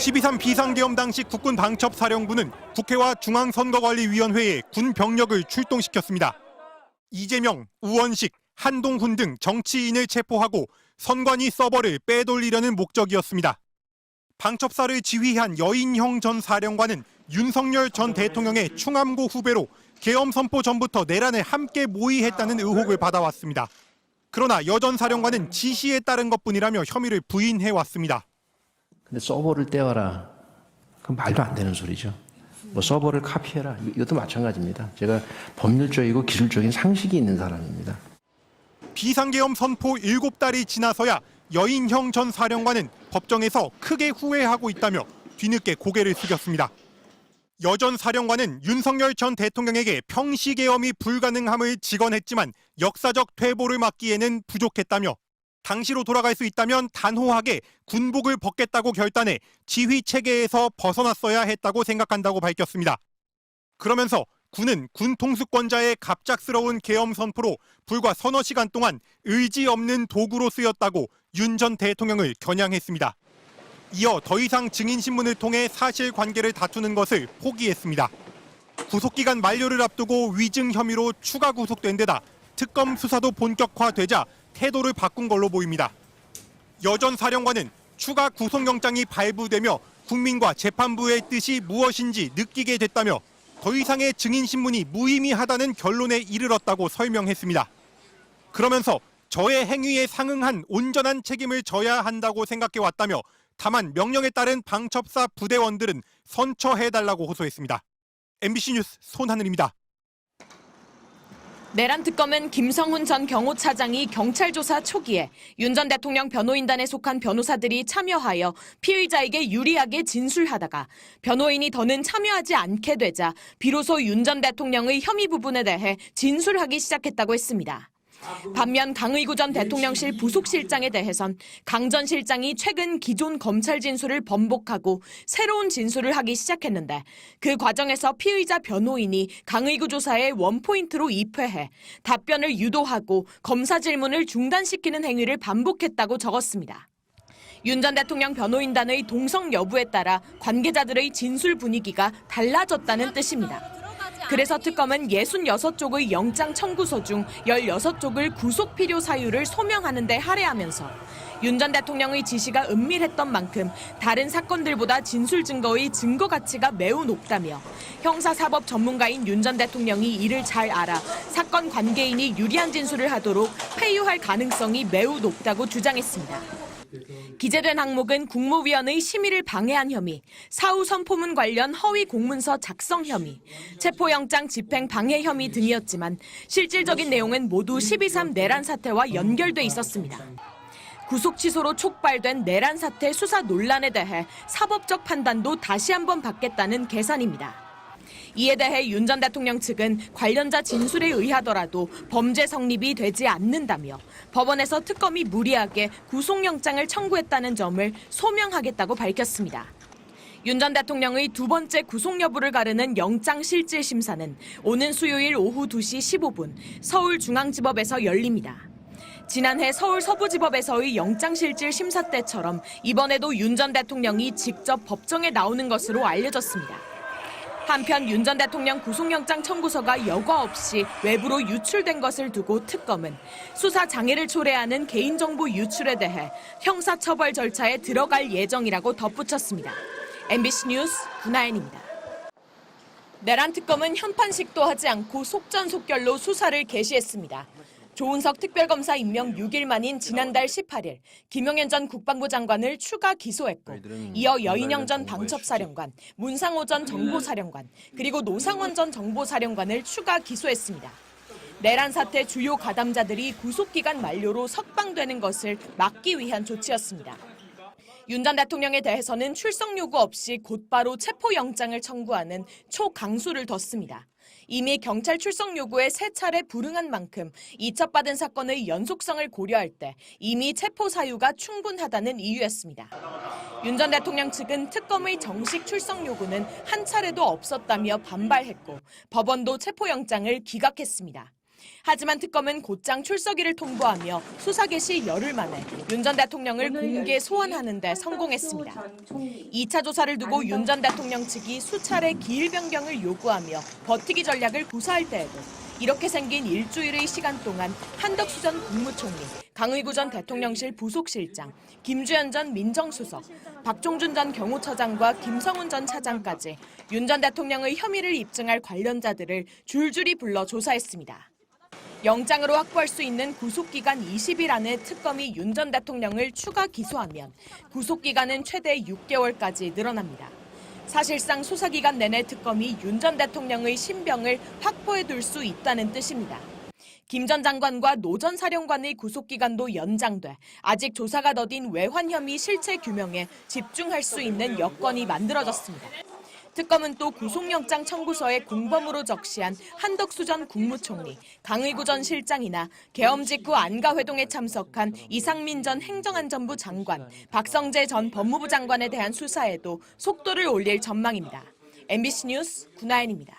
12.3 비상계엄 당시 국군 방첩사령부는 국회와 중앙선거관리위원회에 군 병력을 출동시켰습니다. 이재명, 우원식, 한동훈 등 정치인을 체포하고 선관위 서버를 빼돌리려는 목적이었습니다. 방첩사를 지휘한 여인형 전 사령관은 윤석열 전 대통령의 충암고 후배로 계엄 선포 전부터 내란에 함께 모의했다는 의혹을 받아왔습니다. 그러나 여 전 사령관은 지시에 따른 것뿐이라며 혐의를 부인해왔습니다. 근데 서버를 떼어라. 그건 말도 안 되는 소리죠. 뭐 서버를 카피해라. 이것도 마찬가지입니다. 제가 법률적이고 기술적인 상식이 있는 사람입니다. 비상계엄 선포 7달이 지나서야 여인형 전 사령관은 법정에서 크게 후회하고 있다며 뒤늦게 고개를 숙였습니다. 여 전 사령관은 윤석열 전 대통령에게 평시계엄이 불가능함을 직언했지만 역사적 퇴보를 막기에는 부족했다며 당시로 돌아갈 수 있다면 단호하게 군복을 벗겠다고 결단해 지휘 체계에서 벗어났어야 했다고 생각한다고 밝혔습니다. 그러면서 군은 군 통수권자의 갑작스러운 계엄 선포로 불과 서너 시간 동안 의지 없는 도구로 쓰였다고 윤 전 대통령을 겨냥했습니다. 이어 더 이상 증인신문을 통해 사실관계를 다투는 것을 포기했습니다. 구속기간 만료를 앞두고 위증 혐의로 추가 구속된 데다 특검 수사도 본격화되자 태도를 바꾼 걸로 보입니다. 여 전 사령관은 추가 구속영장이 발부되며 국민과 재판부의 뜻이 무엇인지 느끼게 됐다며 더 이상의 증인신문이 무의미하다는 결론에 이르렀다고 설명했습니다. 그러면서 저의 행위에 상응한 온전한 책임을 져야 한다고 생각해왔다며 다만 명령에 따른 방첩사 부대원들은 선처해달라고 호소했습니다. MBC 뉴스 손하늘입니다. 내란 특검은 김성훈 전 경호차장이 경찰 조사 초기에 윤 전 대통령 변호인단에 속한 변호사들이 참여하여 피의자에게 유리하게 진술하다가 변호인이 더는 참여하지 않게 되자 비로소 윤 전 대통령의 혐의 부분에 대해 진술하기 시작했다고 했습니다. 반면 강의구 전 대통령실 부속실장에 대해선 강 전 실장이 최근 기존 검찰 진술을 번복하고 새로운 진술을 하기 시작했는데 그 과정에서 피의자 변호인이 강의구 조사에 원포인트로 입회해 답변을 유도하고 검사 질문을 중단시키는 행위를 반복했다고 적었습니다. 윤 전 대통령 변호인단의 동성 여부에 따라 관계자들의 진술 분위기가 달라졌다는 뜻입니다. 그래서 특검은 66쪽의 영장 청구서 중 16쪽을 구속 필요 사유를 소명하는 데 할애하면서 윤 전 대통령의 지시가 은밀했던 만큼 다른 사건들보다 진술 증거의 증거 가치가 매우 높다며 형사사법 전문가인 윤 전 대통령이 이를 잘 알아 사건 관계인이 유리한 진술을 하도록 회유할 가능성이 매우 높다고 주장했습니다. 기재된 항목은 국무위원의 심의를 방해한 혐의, 사후 선포문 관련 허위 공문서 작성 혐의, 체포영장 집행 방해 혐의 등이었지만 실질적인 내용은 모두 12.3 내란 사태와 연결돼 있었습니다. 구속 취소로 촉발된 내란 사태 수사 논란에 대해 사법적 판단도 다시 한번 받겠다는 계산입니다. 이에 대해 윤 전 대통령 측은 관련자 진술에 의하더라도 범죄 성립이 되지 않는다며 법원에서 특검이 무리하게 구속영장을 청구했다는 점을 소명하겠다고 밝혔습니다. 윤 전 대통령의 두 번째 구속 여부를 가르는 영장실질심사는 오는 수요일 오후 2시 15분 서울중앙지법에서 열립니다. 지난해 서울 서부지법에서의 영장실질 심사 때처럼 이번에도 윤 전 대통령이 직접 법정에 나오는 것으로 알려졌습니다. 한편 윤 전 대통령 구속영장 청구서가 여과 없이 외부로 유출된 것을 두고 특검은 수사 장애를 초래하는 개인정보 유출에 대해 형사처벌 절차에 들어갈 예정이라고 덧붙였습니다. MBC 뉴스 구나연입니다. 내란 특검은 현판식도 하지 않고 속전속결로 수사를 개시했습니다. 조은석 특별검사 임명 6일 만인 지난달 18일 김용현 전 국방부 장관을 추가 기소했고 이어 여인영 전 방첩사령관, 문상호 전 정보사령관, 그리고 노상원 전 정보사령관을 추가 기소했습니다. 내란 사태 주요 가담자들이 구속기간 만료로 석방되는 것을 막기 위한 조치였습니다. 윤 전 대통령에 대해서는 출석 요구 없이 곧바로 체포영장을 청구하는 초강수를 뒀습니다. 이미 경찰 출석 요구에 3차례 불응한 만큼 이첩받은 사건의 연속성을 고려할 때 이미 체포 사유가 충분하다는 이유였습니다. 윤 전 대통령 측은 특검의 정식 출석 요구는 한 차례도 없었다며 반발했고 법원도 체포영장을 기각했습니다. 하지만 특검은 곧장 출석일을 통보하며 수사 개시 열흘 만에 윤 전 대통령을 공개 소환하는 데 성공했습니다. 2차 조사를 두고 윤 전 대통령 측이 수차례 기일 변경을 요구하며 버티기 전략을 구사할 때에도 이렇게 생긴 일주일의 시간 동안 한덕수 전 국무총리, 강의구 전 대통령실 부속실장, 김주현 전 민정수석, 박종준 전 경호처장과 김성훈 전 차장까지 윤 전 대통령의 혐의를 입증할 관련자들을 줄줄이 불러 조사했습니다. 영장으로 확보할 수 있는 구속기간 20일 안에 특검이 윤 전 대통령을 추가 기소하면 구속기간은 최대 6개월까지 늘어납니다. 사실상 수사기간 내내 특검이 윤 전 대통령의 신병을 확보해둘 수 있다는 뜻입니다. 김 전 장관과 노 전 사령관의 구속기간도 연장돼 아직 조사가 더딘 외환 혐의 실체 규명에 집중할 수 있는 여건이 만들어졌습니다. 특검은 또 구속영장 청구서에 공범으로 적시한 한덕수 전 국무총리, 강의구 전 실장이나 계엄 직후 안가회동에 참석한 이상민 전 행정안전부 장관, 박성재 전 법무부 장관에 대한 수사에도 속도를 올릴 전망입니다. MBC 뉴스 구나연입니다.